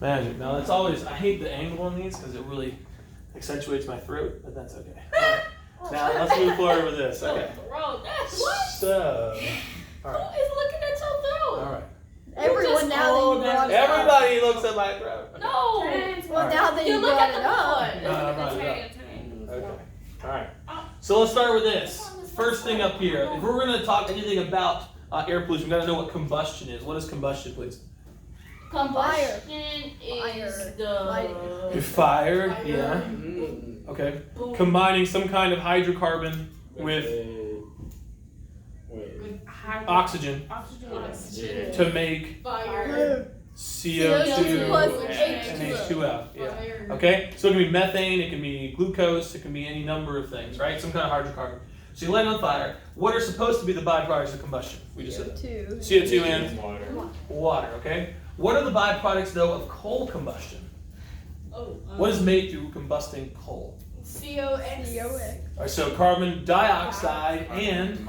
Magic. Now that's always, I hate the angle on these because it really accentuates my throat, but that's okay. All right. Now let's move forward with this. Okay. What? So, all right. Who is looking at your throat? All right. Everyone now that you brought it up. Everybody looks at my throat. Okay. No. Well, now that you look brought at it the up. one. No, I'm not Okay. All right. So let's start with this. First thing up here. If we're going to talk anything about air pollution, we've got to know what combustion is. What is combustion, please? Combustion is the Fire, yeah. Okay. Combining some kind of hydrocarbon with oxygen to make fire. CO2 plus and H2O. Yeah. Okay? So it can be methane, it can be glucose, it can be any number of things, right? Some kind of hydrocarbon. So you light it on fire. What are supposed to be the byproducts of combustion? We just said that. CO2 and water, okay? What are the byproducts, though, of coal combustion? What is made through combusting coal? COX. All right, so carbon dioxide and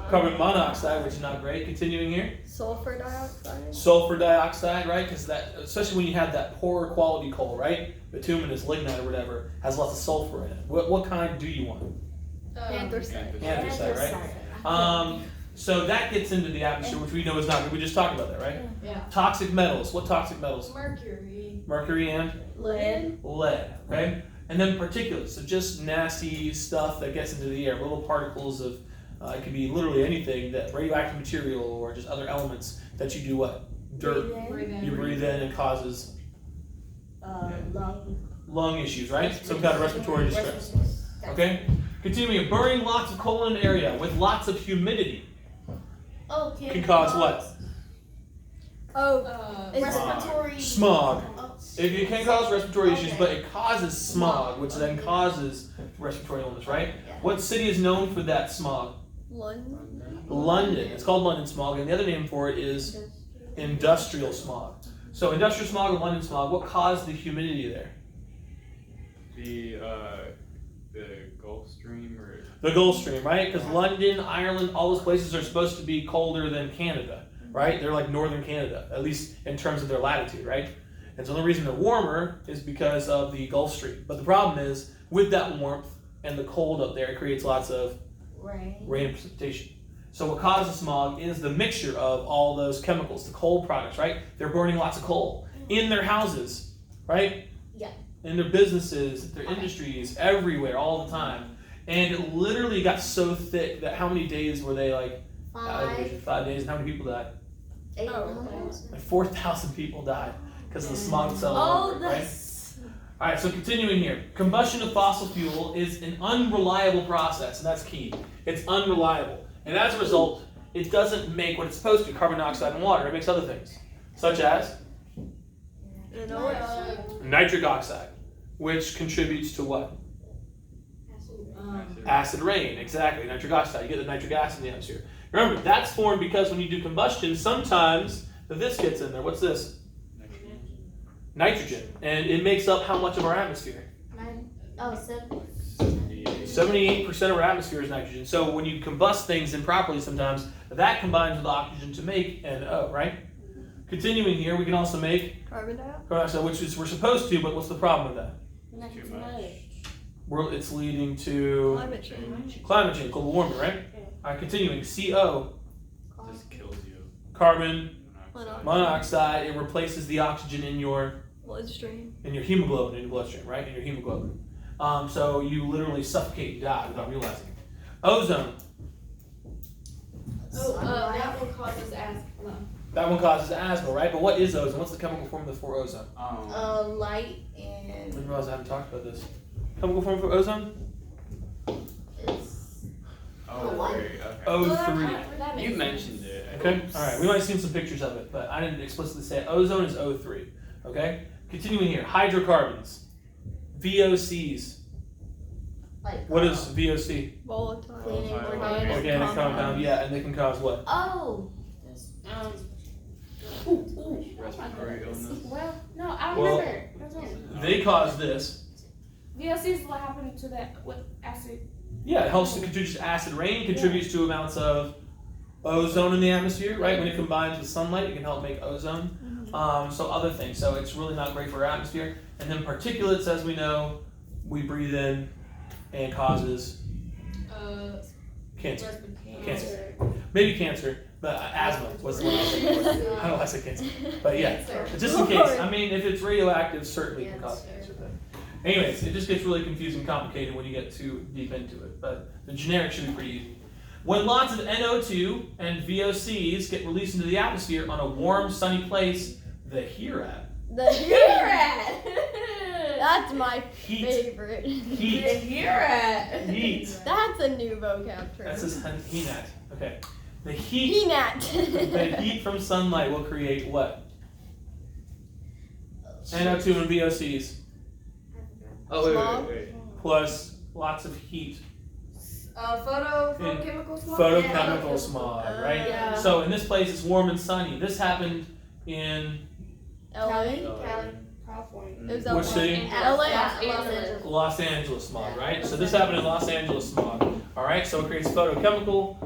carbon monoxide, which is not great. Continuing here. Sulfur dioxide. Sulfur dioxide, right? Because that, especially when you have that poorer quality coal, right? Bituminous, lignite, or whatever, has lots of sulfur in it. What kind do you want? Anthracite. Anthracite, right? So that gets into the atmosphere, which we know is not good. We just talked about that, right? Yeah. Toxic metals. What toxic metals? Mercury. Mercury and Lead. lead, okay? And then particulates, so just nasty stuff that gets into the air, little particles of, it could be literally anything, that radioactive material or just other elements that you do what? Dirt. You breathe in and causes lung issues, right? Some kind of respiratory distress. Okay? Continuing, burning lots of coal in an area with lots of humidity can cause what? Respiratory. Smog. It can cause respiratory issues, but it causes smog, which then causes respiratory illness, right? What city is known for that smog? London. It's called London smog, and the other name for it is industrial smog. So industrial smog and London smog, what caused the humidity there? The Gulf Stream or The Gulf Stream, right? Because London, Ireland, all those places are supposed to be colder than Canada, right? They're like northern Canada, at least in terms of their latitude, right? And so the only reason they're warmer is because of the Gulf Stream. But the problem is, with that warmth and the cold up there, it creates lots of rain and precipitation. So what causes smog is the mixture of all those chemicals, the coal products, right? They're burning lots of coal in their houses, right? Yeah. In their businesses, their industries, everywhere, all the time. And it literally got so thick that how many days were they like? 5 days. And how many people died? 8,000. Like 4,000 people died because of the smog cell, right? All right, so continuing here. Combustion of fossil fuel is an unreliable process, and that's key. It's unreliable. And as a result, it doesn't make what it's supposed to, carbon dioxide and water. It makes other things, such as nitric oxide, which contributes to what? Acid rain, exactly. Nitric oxide. You get the nitric acid in the atmosphere. Remember, that's formed because when you do combustion, sometimes this gets in there. What's this? Nitrogen. And it makes up how much of our atmosphere? 78% of our atmosphere is nitrogen. So when you combust things improperly sometimes, that combines with oxygen to make NO, right? Continuing here, we can also make carbon dioxide, which is we're supposed to, but what's the problem with that? too much. It's leading to climate change, global warming, right? All right, continuing. CO, Just kills you. carbon monoxide. It replaces the oxygen in your bloodstream, in your hemoglobin, in your bloodstream, right? In your hemoglobin. So you literally suffocate and die without realizing it. Ozone. That one causes asthma. That one causes asthma, right? But what is ozone? What's the chemical formula for ozone? Light I and didn't realize I haven't talked about this. Chemical formula for ozone? it's Okay. O3. You mentioned it. Okay? Alright, we might have seen some pictures of it, but I didn't explicitly say it. Ozone is O3. Okay? Continuing here. Hydrocarbons. VOCs. like What is VOC? volatile, Organic compound, yeah, and they can cause what? Respiratory illness. Well, no, I Well, remember. They cause this. VOC is what happened to that with acid. Yeah, it helps to contribute to acid rain, contributes to amounts of ozone in the atmosphere, right? When it combines with sunlight, it can help make ozone. So other things. So it's really not great for our atmosphere. And then particulates, as we know, we breathe in and causes cancer. Cancer. Maybe cancer, but asthma was the one I was thinking of. I don't know why I said cancer. But yeah, just in case. I mean, if it's radioactive, certainly it can cause cancer. But anyways, it just gets really confusing and complicated when you get too deep into it. But the generic should be pretty easy. When lots of NO2 and VOCs get released into the atmosphere on a warm, sunny place, the here at. The here at. That's my Heat. favorite. Heat. Here at. Heat. That's a new vocab term. That's just heat at. Okay. The heat. Heat. The heat from sunlight will create what? NO2 and VOCs. Oh, Smog? wait. Plus lots of heat. Photochemical smog. Photochemical smog, right? Yeah. So in this place, it's warm and sunny. This happened in LA. California. It was Which LA. city? LA. Los Angeles smog, right? So this happened in Los Angeles smog. All right, so it creates photochemical.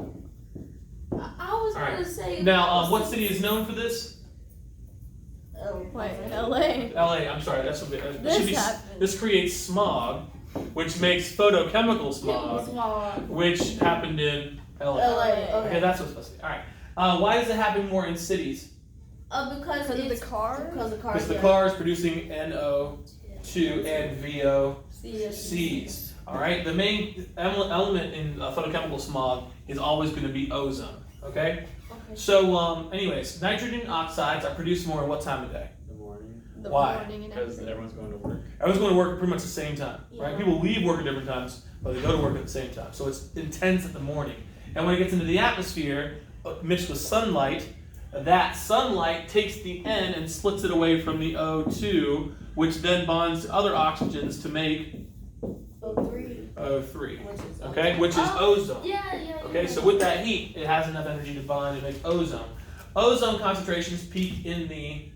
I was All right. gonna say. Now, what city is known for this? Wait, LA. LA. I'm sorry, that's a bit. It This should be. happened. This creates smog, which makes photochemical smog, which happened in LA. Okay, that's what's supposed to be. All right. Why does it happen more in cities? Because Because of it's the car. Because the car is producing NO2 and VOCs. All right. The main element in photochemical smog is always going to be ozone. Okay. So, anyways, nitrogen oxides are produced more at what time of day? In the morning. The Why? morning and Because everything. everyone's going to work. Everyone's going to work pretty much the same time, right? Yeah. People leave work at different times, but they go to work at the same time. So it's intense at the morning. And when it gets into the atmosphere, mixed with sunlight, that sunlight takes the N and splits it away from the O2, which then bonds to other oxygens to make O3. Okay, which is ozone. Yeah. Okay, so with that heat, it has enough energy to bond and make ozone. Ozone concentrations peak in the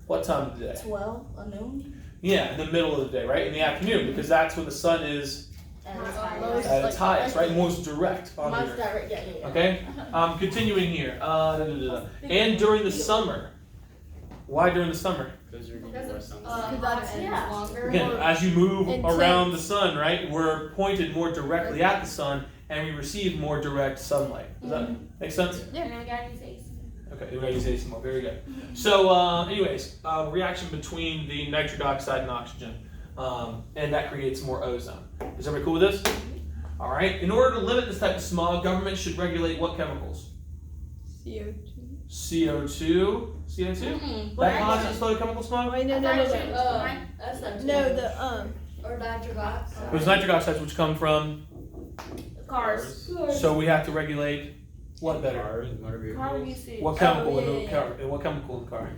what time of the day? 12, noon. Yeah, in the middle of the day, right? In the afternoon, because that's when the sun is Most at its like- highest, right? Most direct on the earth. direct, yeah. Okay? Continuing here. And during the summer. Why during the summer? Because you're getting more sun. longer. Again, as you move Intense. around the sun, right, we're pointed more directly at the sun and we receive more direct sunlight. Does that make sense? And I got his face. Okay, we're going to use AC more. Very good. So, anyways, reaction between the nitric oxide and oxygen. And that creates more ozone. Is everybody cool with this? All right. In order to limit this type of smog, government should regulate what chemicals? CO2. CO2. CO2? That causes photochemical smog? Wait, no. That's not No, the or nitric oxide. There's nitric oxides which come from, Cars. so we have to regulate what better? Cars, motor vehicles. What chemical in yeah, the yeah. car? What chemical in the car?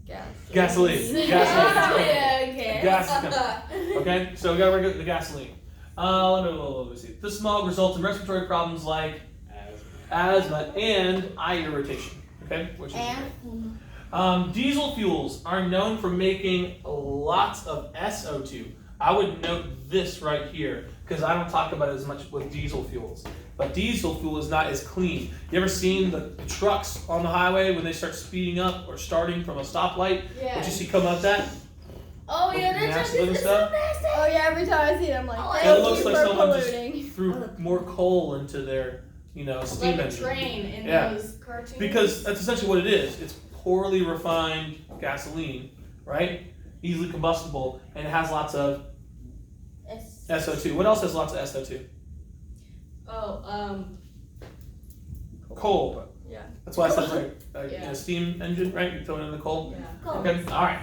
gas. Gasoline. Gasoline. Okay. Gas. Okay, so we gotta regulate the gasoline. Let me see. The smog results in respiratory problems like asthma and eye irritation. Okay, which is diesel fuels are known for making lots of SO2. I would note this right here because I don't talk about it as much with diesel fuels. But diesel fuel is not as clean. You ever seen the trucks on the highway when they start speeding up or starting from a stoplight? What you see come out that? Oh yeah, With that's nasty just stuff? so nasty. Oh yeah, every time I see it, I'm like, Oh, thank It you looks like for someone just polluting. threw more coal into their, steam Like a engine. train in Yeah. those cartoons. Because that's essentially what it is. It's poorly refined gasoline, right? Easily combustible, and it has lots of SO2. What else has lots of SO2? Coal. Yeah. That's why it sounds like a Yeah. steam engine, right? You throw it in the coal. Yeah. Okay, all right.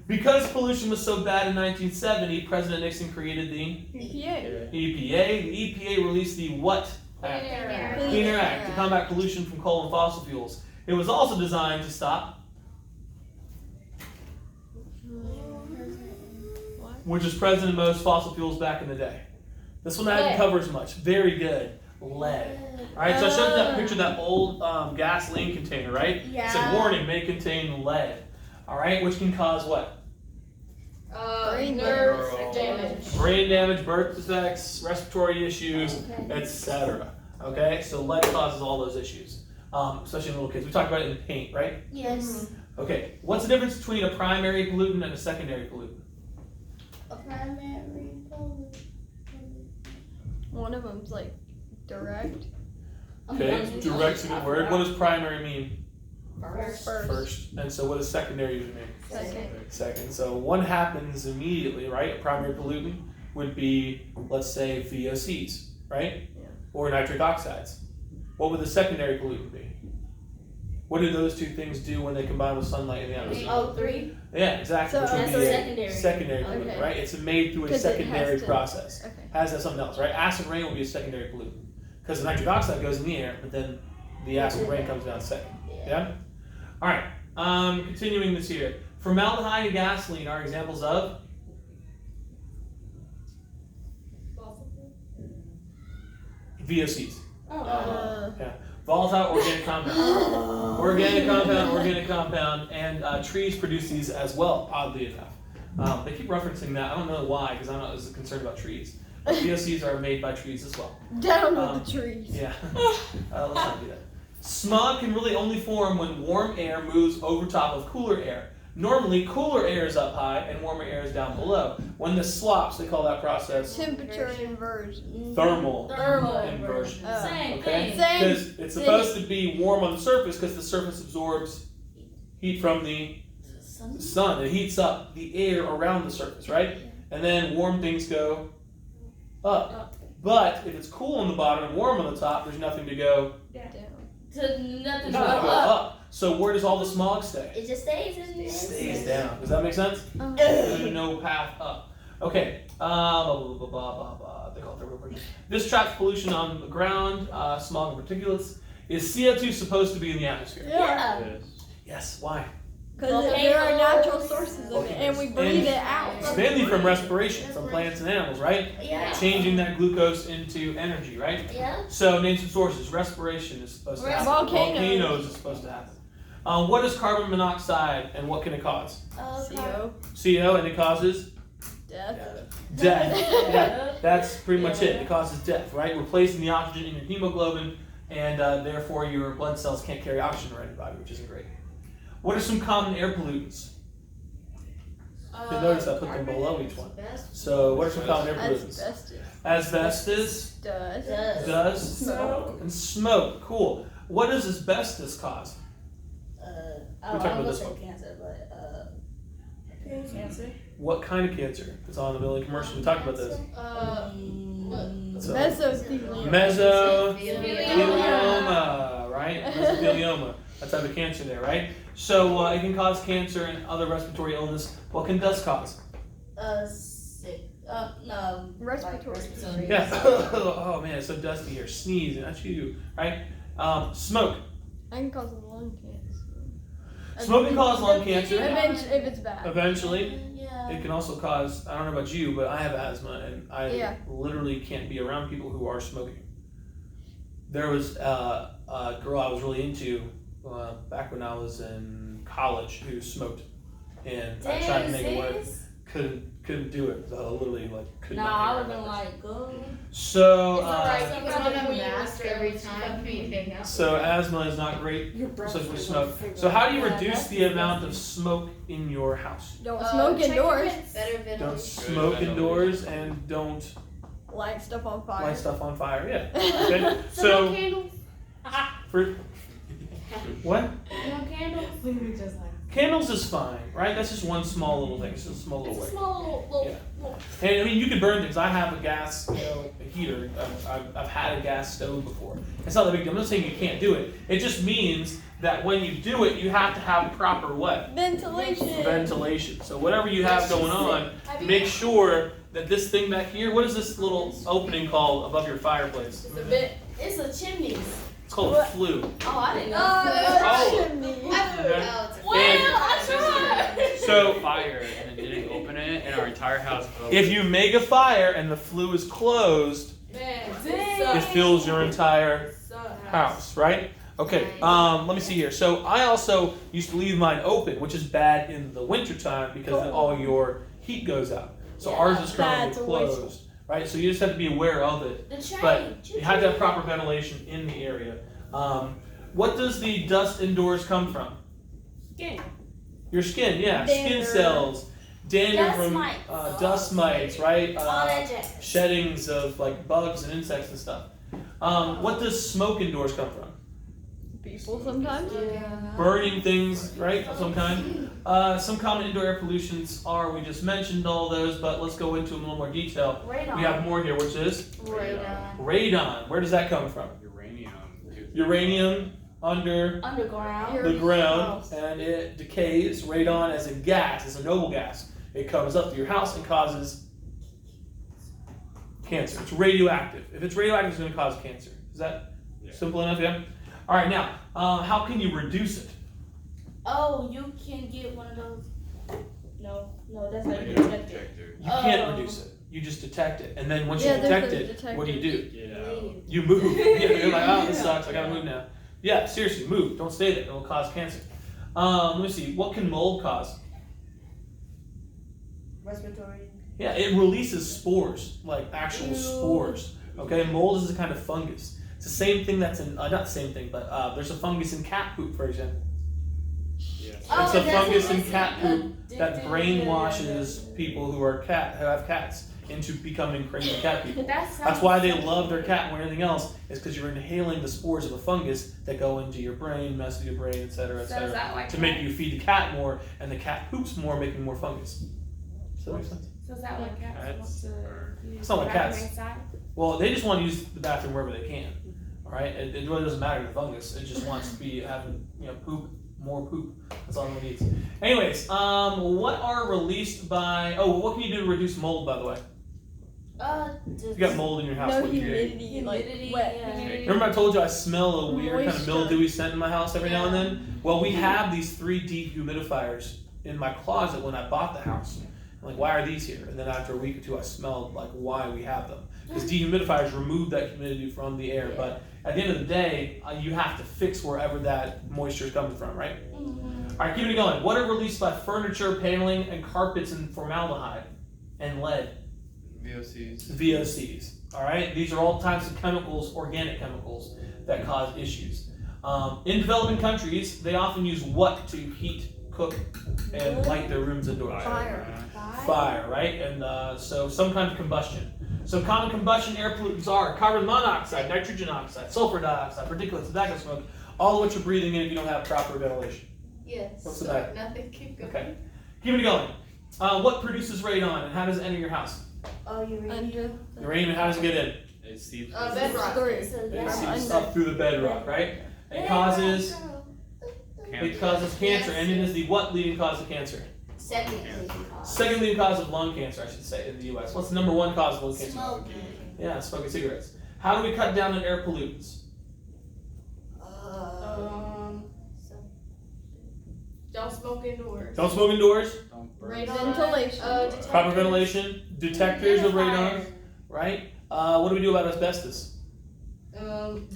Because pollution was so bad in 1970, President Nixon created the EPA. EPA. The EPA released the what Act? Clean Air Act to combat pollution from coal and fossil fuels. It was also designed to stop, which is present in most fossil fuels back in the day. This one I didn't cover as much. Very good. Lead. All right, so I showed you that picture of that old gasoline container, right? It said, warning, may contain lead. All right, which can cause what? Brain nerve damage. Brain damage, birth defects, respiratory issues, etc. Okay, so lead causes all those issues. especially in little kids. We talked about it in paint, right? Yes. Okay, what's the difference between a primary pollutant and a secondary pollutant? A primary pollutant. One of them's like direct. Okay, direct's a good word. What does primary mean? First. And so what does secondary mean? Second. Second. So one happens immediately, right? A primary pollutant would be, let's say, VOCs, right? Yeah. Or nitric oxides. What would the secondary pollutant be? What do those two things do when they combine with sunlight in the atmosphere? O3. Yeah, exactly. So Which would that's be a a secondary. secondary pollutant, Okay. right? It's made through a 'Cause it has secondary to- process. Okay. Has that something else, right? Acid rain will be a secondary pollutant because the nitric oxide goes in the air, but then the acid rain comes down second. Yeah. All right. Continuing this here, formaldehyde and gasoline are examples of VOCs. Volatile organic compound. Organic compound, and trees produce these as well, oddly enough. They keep referencing that. I don't know why, because I'm not as concerned about trees. But VOCs are made by trees as well. Down with the trees. Yeah, let's not do that. Smog can really only form when warm air moves over top of cooler air. Normally, cooler air is up high and warmer air is down below. When this swaps, they call that process Temperature inversion. thermal Thermal inversion. Same Okay? thing. Same. Because it's supposed to be warm on the surface because the surface absorbs heat from the sun. It heats up the air around the surface, right? And then warm things go up. But if it's cool on the bottom and warm on the top, there's nothing to go Down. To nothing There's to nothing to go up. up. So where does all the smog stay? It just stays. It stays down. Does that make sense? Oh. There's no path up. Okay. They call it thermal version. This traps pollution on the ground, smog and particulates. Is CO2 supposed to be in the atmosphere? Yeah. Yes. Yes. Why? Because there are natural sources of it, and we breathe it out. It's mainly from respiration, from plants and animals, right? Yeah. Changing that glucose into energy, right? Yeah. So name some sources. Respiration is supposed to happen. Volcanoes. Volcanoes is supposed to happen. What is carbon monoxide and what can it cause? CO. CO, and it causes Death. death. Yeah, that's pretty much it. It causes death, right? Replacing the oxygen in your hemoglobin, and therefore your blood cells can't carry oxygen around your body, which isn't great. What are some common air pollutants? You'll notice I put them below each one. So what are some common air pollutants? Asbestos. Asbestos, Dust. dust, Smoke. and smoke. Cool. What does asbestos cause? We're talking about this one. Cancer, but Cancer. What kind of cancer? It's on the building commercial. We talked about this. So, Mesothelioma. mesothelioma, right? Mesothelioma. That type of cancer there, right? So it can cause cancer and other respiratory illness. What can dust cause? sick. No. Respiratory. Yeah. Oh man, it's so dusty here. Sneezing. That's you, right? Smoke. I can cause lung cancer. Smoke can cause lung cancer. Eventually, if it's bad. Eventually. Yeah. It can also cause, I don't know about you, but I have asthma and I literally can't be around people who are smoking. There was a girl I was really into back when I was in college who smoked, and I tried to make it work. Couldn't do it. I literally could not. I hang would've been around. like, go. So You put on a mask every time you hang out. so asthma is not great, especially with smoke. So how do you reduce the amount of smoke in your house? Don't smoke indoors. Better Don't ventilation. smoke indoors and don't Light stuff on fire. light stuff on fire. Yeah. Okay. So for what? No candles. Literally just like. Candles is fine, right? That's just one small little thing. It's just a small little It's a way. small little. Yeah. And I mean, you can burn things. I have a gas, a heater. I've had a gas stove before. It's not that big deal. I'm not saying you can't do it. It just means that when you do it, you have to have proper what? Ventilation. Ventilation. So whatever you have going on, make sure that this thing back here. What is this little opening called above your fireplace? It's a bit. It's a chimney. It's called a flue. Oh, I didn't know. Oh. chimney. Oh, it's a Well, I tried. So Fire and then didn't open it, and our entire house blew. if you make a fire and the flue is closed, Man, it fills your entire house, right? Okay, let me see here. So I also used to leave mine open, which is bad in the wintertime because then all your heat goes out. So ours is currently That's closed, right? So you just have to be aware of it. The train. But you have to have proper ventilation in the area. What does the dust indoors come from? Skin. Your skin, yeah. Skin Dander. cells. Dander Dust from mites. dust mites, right? All that jazz. Sheddings of like bugs and insects and stuff. What does smoke indoors come from? People sometimes. Burning things, right, of some kind. Some common indoor air pollutions are, we just mentioned all those, but let's go into a little more detail. Radon. We have more here, which is Radon. radon. Where does that come from? Uranium. Uranium under Underground. the ground, and it decays. Radon as a gas, as a noble gas. It comes up to your house and causes cancer. It's radioactive. If it's radioactive, it's going to cause cancer. Is that simple enough? Yeah. All right. Now, how can you reduce it? Oh, you can get one of those. No, that's not Radon detected. detector. You can't reduce it. You just detect it, and then once Yeah, you there's detect those it, what do you do? Get out. You move. You're like, oh, this sucks. I gotta move now. Yeah, seriously, move. Don't stay there. It will cause cancer. Let me see. What can mold cause? Respiratory. Yeah, it releases spores, like actual Ew. spores. Okay, mold is a kind of fungus. It's the same thing that's in, not the same thing, but there's a fungus in cat poop, for example. Yes. It's a that's fungus what in it's cat poop that addicted. brainwashes people who have cats into becoming crazy cat people. That's That's why they love their cat more than anything else, is because you're inhaling the spores of a fungus that go into your brain, mess with your brain, etc., So is etc., that like to make you feed the cat more, and the cat poops more, making more fungus. Does that make sense? So is that like cats want Cats to are- use It's not like the cats. bathroom inside? Well, they just want to use the bathroom wherever they can. All right, it really doesn't matter the fungus. It just wants to be having poop, more poop. That's all it needs. Anyways, what are released by? Oh, what can you do to reduce mold? By the way, Just if you got mold in your house, No what do you do? humidity, like Humidity, wet yeah. humidity. Remember I told you I smell a weird kind of Moisture. mildewy scent in my house every now and then? Well, we have these 3 dehumidifiers in my closet when I bought the house. I'm like, why are these here? And then after a week or two, I smelled like why we have them. Because dehumidifiers remove that humidity from the air. But at the end of the day, you have to fix wherever that moisture is coming from, right? Mhm. All right, keep it going. What are released by furniture, paneling, and carpets in formaldehyde and lead? VOCs. VOCs. All right, these are all types of chemicals, organic chemicals, that cause issues. In developing countries, they often use what to heat, cook, and light their rooms indoors? Fire. Fire, right? And so some kind of combustion. So common combustion air pollutants are carbon monoxide, nitrogen oxide, sulfur dioxide, particulate tobacco smoke, all of which you're breathing in if you don't have proper ventilation. Yes. What's the matter? Nothing. Keep going. Okay, keep it going. What produces radon and how does it enter your house? Oh, you read. Under. Uranium, and how does it get in? It seeps. Bedrock. Through. It Yeah. seeps Under. up through the bedrock, right? It causes cancer, and it is the what leading cause of cancer? Second. Second leading cause of lung cancer, I should say, in the U.S. What's the number 1 cause of lung cancer? Smoking. Yeah, smoking cigarettes. How do we cut down on air pollutants? Don't smoke indoors. Don't smoke indoors. Don't burn. Radon. Ventilation. Detectors. Proper ventilation. Detectors of radon. Right? What do we do about asbestos? Don't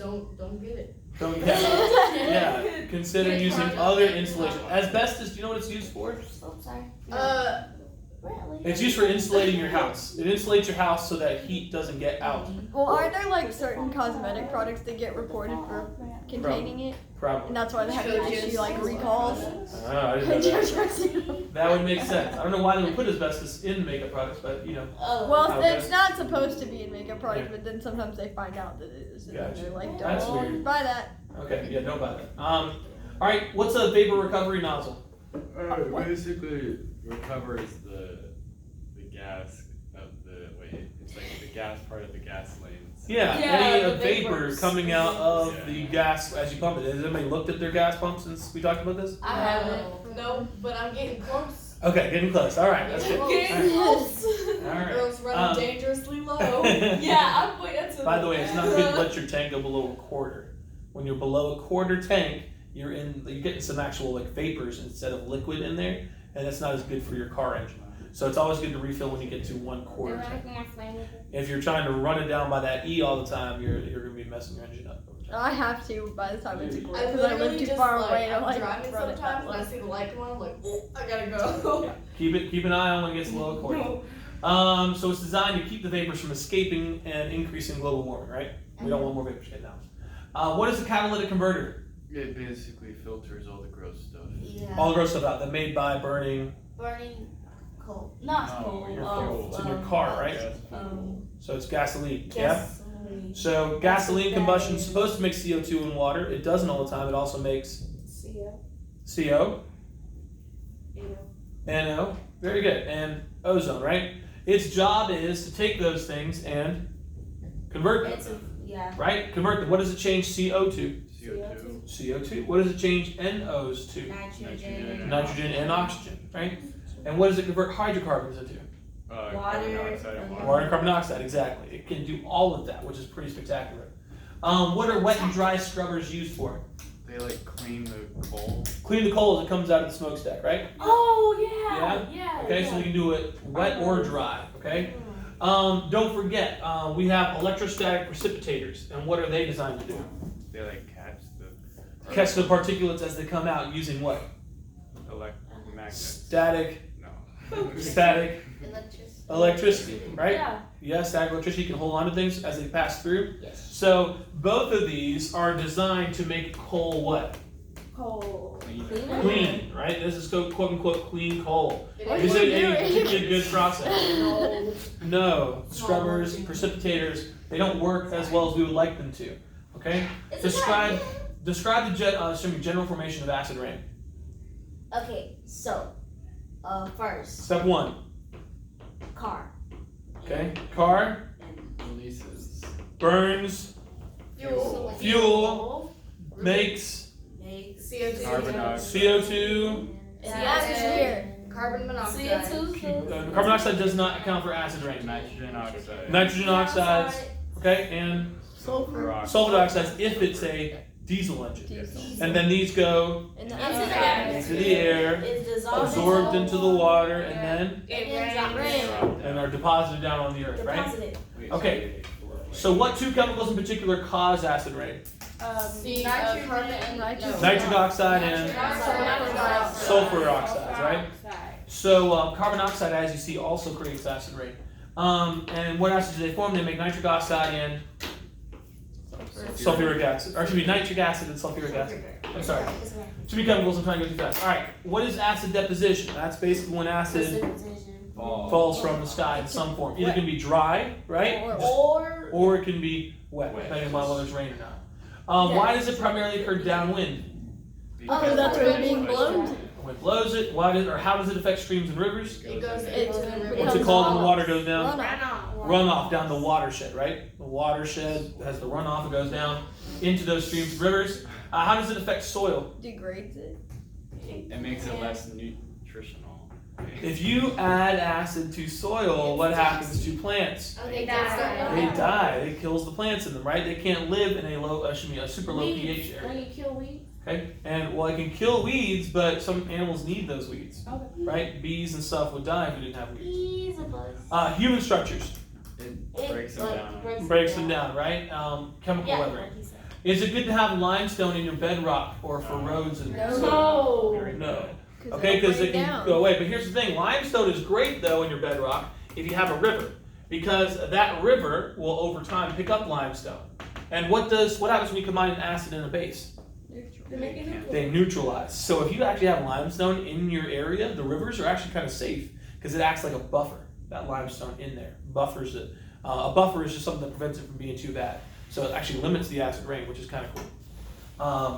get it. Don't yeah. Consider using other insulation. Asbestos. Do you know what it's used for? Oh, sorry. Really? It's used for insulating your house. It insulates your house so that heat doesn't get out. Well, aren't there like certain cosmetic products that get reported for containing it? Probably. And that's why they have to issue like recalls. I didn't know that. That would make sense. I don't know why they would put asbestos in makeup products, but Oh. Well, Okay. it's not supposed to be in makeup products, but then sometimes they find out that it is, and then Gotcha. they're like, That's "Don't weird. buy that." Okay, yeah, don't buy that. All right, what's a vapor recovery nozzle? Basically recovers the gas of the it's like the gas part of the gas lanes. Yeah, Yeah, any the vapor vapors. coming out of Yeah. the gas as you pump it. Has anybody looked at their gas pump since we talked about this? I haven't. No, but I'm getting close. Okay, getting close. All right, that's good. Getting close. All right. Girls running Um, dangerously low. Yeah, I'm waiting to. By the way, it's not good to let your tank go below a quarter. When you're below a quarter tank, you're getting some actual like vapors instead of liquid in there, and that's not as good for your car engine. So it's always good to refill when you get to 1/4 tank. If you're trying to run it down by that E all the time, you're gonna be messing your engine up. I have to by the time it's a quarter I because I live literally too just far like, away. I'm I'm driving run it sometimes and I that see the light come on, I'm like, oh, I gotta go. Yeah, keep an eye on when it gets below a quarter. So it's designed to keep the vapors from escaping and increasing global warming, right? We don't want more vapors getting out. What is a catalytic converter? It basically filters all the gross stuff. Yeah. All the gross stuff out. They're made by burning. Burning coal. Not No, coal. your of, It's in your car, right? Gas. So it's gasoline. Yeah. Gasoline. So gasoline combustion is supposed to make CO2 in water. It doesn't all the time. It also makes CO, NO. Very good. And ozone, right? Its job is to take those things and convert them. It's a, yeah. Right? Convert them. What does it change CO to? CO2. CO2. What does it change NOs to? Nitrogen. Nitrogen and oxygen, right? And what does it convert hydrocarbons into? Carbon dioxide and water. Water and carbon dioxide, exactly. It can do all of that, which is pretty spectacular. What are wet and dry scrubbers used for? They like clean the coal. Clean the coal as it comes out of the smokestack, right? Oh yeah. Okay, so we can do it wet or dry, okay? Don't forget, we have electrostatic precipitators, and what are they designed to do? They like Catch the particulates as they come out using what? magnets. Static electricity, right? Yeah. Yes, static electricity can hold on to things as they pass through. Yes. So both of these are designed to make coal what? Coal. Clean, right? This is quote unquote clean coal. What Is are it you a doing? particularly good process? No. Scrubbers, precipitators, they don't work as well as we would like them to. Okay? Describe the general formation of acid rain. Okay, so first Step 1. car. Okay? Car Releases. burns, fuel, makes Carbon dioxide. CO2. Atmosphere. Carbon monoxide. Carbon dioxide does not account for acid rain. Nitrogen oxide. Nitrogen oxides, okay, and Sulfur oxide. sulfur dioxide if it's a diesel engine. Diesel. And then these go In the Into atmosphere. into the air, Is dissolved absorbed into the water, and Rain. then are deposited down on the earth, right? deposited. Okay. So what two chemicals in particular cause acid rain? Carbon and Nitrogen. Nitric oxide and sulfur oxides, right? So carbon dioxide, as you see, also creates acid rain. And what acids do they form? They make nitric oxide and sulfuric acid. Or it should be nitric acid and sulfuric acid. I'm sorry. Too many chemicals, I'm trying to go too fast. Alright, what is acid deposition? That's basically when acid falls from the sky in some form. Either it can be dry, right? Or it can be wet, depending on whether it's rain or not. Why does it primarily occur downwind? Because that's where it's being blown to. When it blows it, how does it affect streams and rivers? It goes What's it called when the water goes down? Runoff. Runoff down the watershed, right? The watershed has the runoff, it goes down into those streams and rivers. How does it affect soil? Degrades it. It makes it less nutritional. If you add acid to soil, what happens to plants? They They die. It kills the plants in them, right? They can't live in a super low pH area. When you kill weeds. Okay, and well, it can kill weeds, but some animals need those weeds, right? Bees and stuff would die if we didn't have weeds. Bees and bugs. Human structures It breaks them down. breaks them down, right? Chemical Yeah, weathering. like he said. Is it good to have limestone in your bedrock or for roads and stuff? No. Okay, because it can go away. But here's the thing: limestone is great though in your bedrock if you have a river, because that river will over time pick up limestone. And what happens when you combine an acid and a base? They neutralize. So if you actually have limestone in your area, the rivers are actually kind of safe because it acts like a buffer. That limestone in there buffers it. A buffer is just something that prevents it from being too bad. So it actually limits the acid rain, which is kind of cool.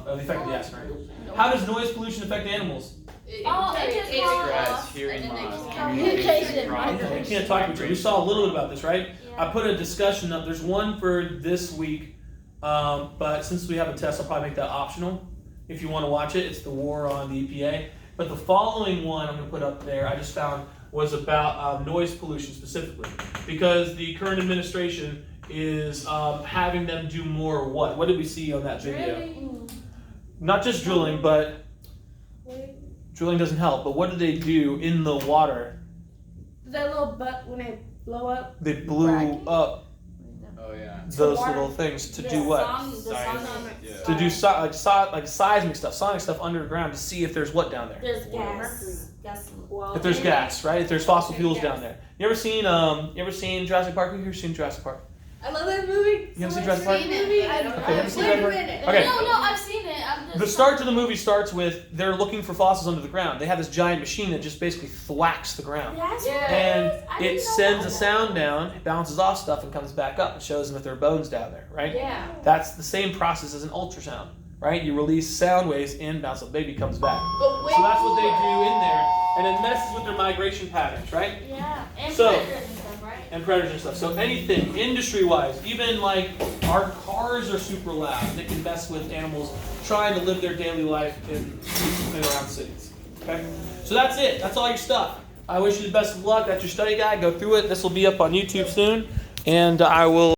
The effect of the acid rain. How does noise pollution affect animals? Stress, hearing loss, Communication. problems. They can't talk to each other. We saw a little bit about this, right? I put a discussion up. There's one for this week, but since we have a test, I'll probably make that optional. If you want to watch it, it's the war on the EPA. But the following one I'm going to put up there, I just found was about noise pollution specifically, because the current administration is having them do more what? What did we see on that video? Not just drilling, but drilling doesn't help. But what did they do in the water? That little butt when they blow up. They blew Fracking? up Oh yeah. those little things to do what? To do like seismic stuff, sonic stuff underground to see if there's what down there. There's gas. If there's gas, right? If there's fossil fuels down there. You ever seen Jurassic Park? Who's ever seen Jurassic Park? I love that movie. You haven't seen Jurassic Park? Movie. Okay, haven't seen Jurassic Park? Okay. No, I've seen it. The start to the movie starts with they're looking for fossils under the ground. They have this giant machine that just basically thwacks the ground. That's Yeah. And I didn't it know sends that. a sound down, it bounces off stuff and comes back up and shows them if there are bones down there, right? Yeah. That's the same process as an ultrasound, right? You release sound waves in, bounce up, baby comes back. But wait. So that's what they do in there, and it messes with their migration patterns, right? Yeah, and So- predators and stuff, right? And predators and stuff. So anything, industry-wise, even like our cars are super loud. They can mess with animals trying to live their daily life in around cities. Okay? So that's it. That's all your stuff. I wish you the best of luck. That's your study guide. Go through it. This will be up on YouTube soon. And I will